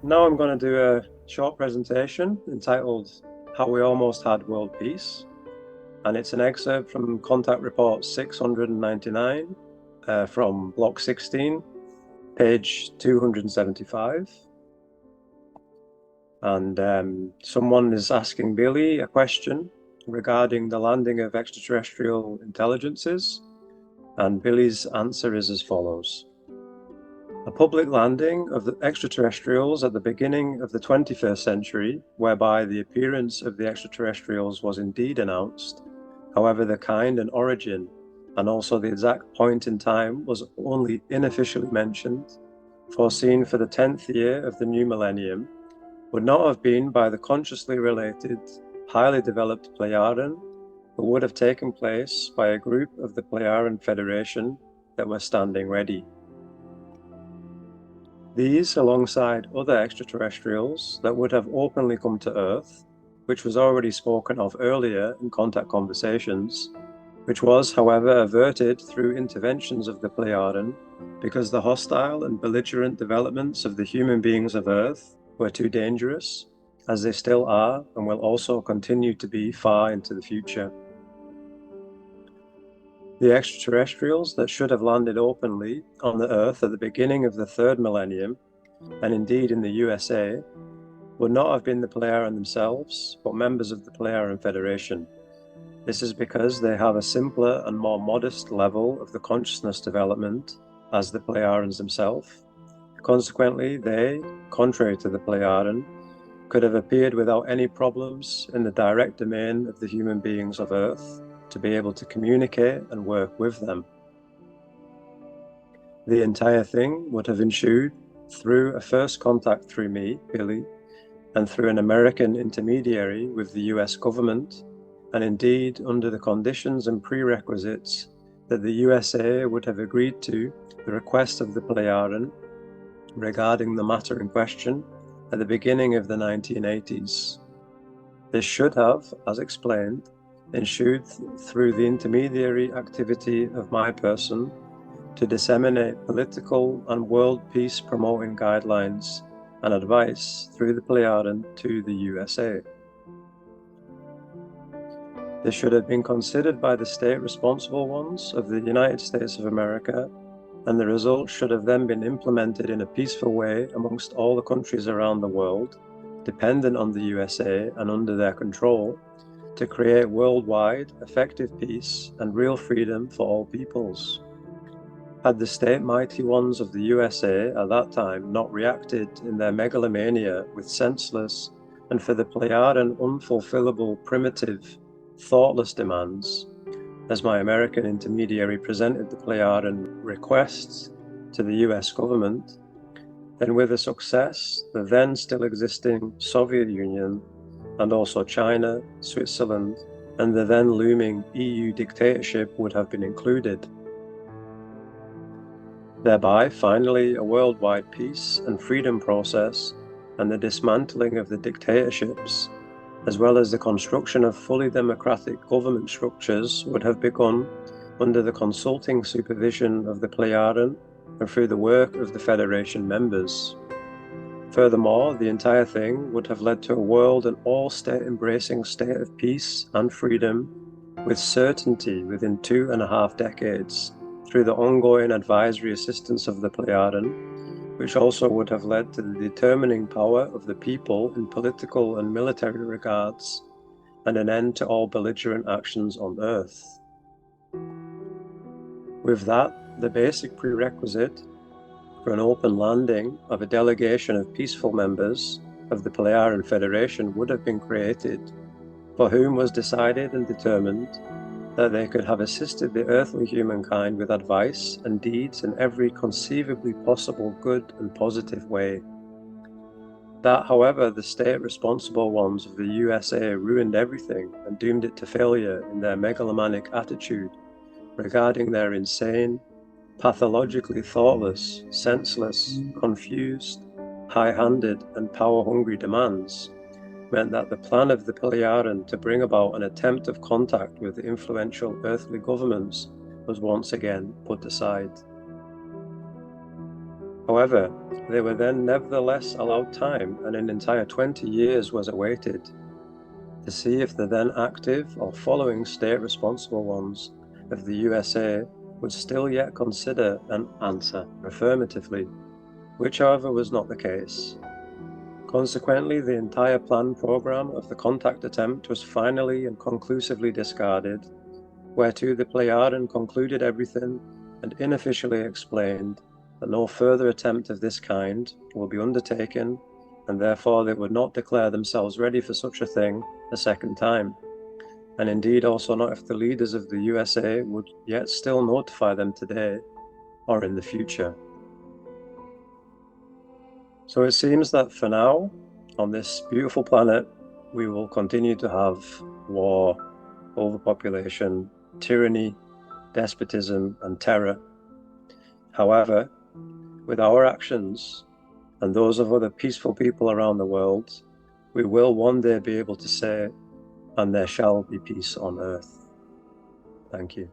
Now I'm going to do a short presentation entitled How We Almost Had World Peace, and it's an excerpt from Contact Report 699 from Block 16, page 275. And someone is asking Billy a question regarding the landing of extraterrestrial intelligences, and Billy's answer is as follows. A public landing of the extraterrestrials at the beginning of the 21st century, whereby the appearance of the extraterrestrials was indeed announced. However, the kind and origin, and also the exact point in time, was only unofficially mentioned, foreseen for the 10th year of the new millennium, would not have been by the consciously related, highly developed Plejaren, but would have taken place by a group of the Plejaren Federation that were standing ready. These, alongside other extraterrestrials that would have openly come to Earth, which was already spoken of earlier in contact conversations, which was, however, averted through interventions of the Plejaren, because the hostile and belligerent developments of the human beings of Earth were too dangerous, as they still are and will also continue to be far into the future. The extraterrestrials that should have landed openly on the Earth at the beginning of the third millennium, and indeed in the USA, would not have been the Plejaren themselves, but members of the Plejaren Federation. This is because they have a simpler and more modest level of the consciousness development as the Plejarens themselves. Consequently, they, contrary to the Plejaren, could have appeared without any problems in the direct domain of the human beings of Earth to be able to communicate and work with them. The entire thing would have ensued through a first contact through me, Billy, and through an American intermediary with the US government, and indeed under the conditions and prerequisites that the USA would have agreed to the request of the Plejaren regarding the matter in question at the beginning of the 1980s. This should have, as explained, ensued through the intermediary activity of my person to disseminate political and world peace promoting guidelines and advice through the Plejaren to the USA. This should have been considered by the state responsible ones of the United States of America, and the results should have then been implemented in a peaceful way amongst all the countries around the world, dependent on the USA and under their control, to create worldwide effective peace and real freedom for all peoples. Had the state mighty ones of the USA at that time not reacted in their megalomania with senseless and for the Plejaren unfulfillable, primitive, thoughtless demands, as my American intermediary presented the Plejaren requests to the US government, then with a success, the then still existing Soviet Union, and also China, Switzerland, and the then looming EU dictatorship would have been included. Thereby, finally, a worldwide peace and freedom process and the dismantling of the dictatorships, as well as the construction of fully democratic government structures, would have begun under the consulting supervision of the Plejaren and through the work of the Federation members. Furthermore, the entire thing would have led to a world and all-state-embracing state of peace and freedom with certainty within 2.5 decades through the ongoing advisory assistance of the Plejaren, which also would have led to the determining power of the people in political and military regards, and an end to all belligerent actions on Earth. With that, the basic prerequisite for an open landing of a delegation of peaceful members of the Plejaren Federation would have been created, for whom was decided and determined that they could have assisted the earthly humankind with advice and deeds in every conceivably possible good and positive way. That, however, the state responsible ones of the USA ruined everything and doomed it to failure in their megalomaniac attitude regarding their insane, pathologically thoughtless, senseless, confused, high-handed and power-hungry demands, meant that the plan of the Plejaren to bring about an attempt of contact with the influential earthly governments was once again put aside. However, they were then nevertheless allowed time, and an entire 20 years was awaited to see if the then active or following state responsible ones of the USA would still yet consider and answer affirmatively, which however was not the case. Consequently, the entire planned program of the contact attempt was finally and conclusively discarded, whereto the Plejaren concluded everything and unofficially explained that no further attempt of this kind will be undertaken, and therefore they would not declare themselves ready for such a thing a second time, and indeed also not if the leaders of the USA would yet still notify them today or in the future. So it seems that for now, on this beautiful planet, we will continue to have war, overpopulation, tyranny, despotism, and terror. However, with our actions and those of other peaceful people around the world, we will one day be able to say, and there shall be peace on earth. Thank you.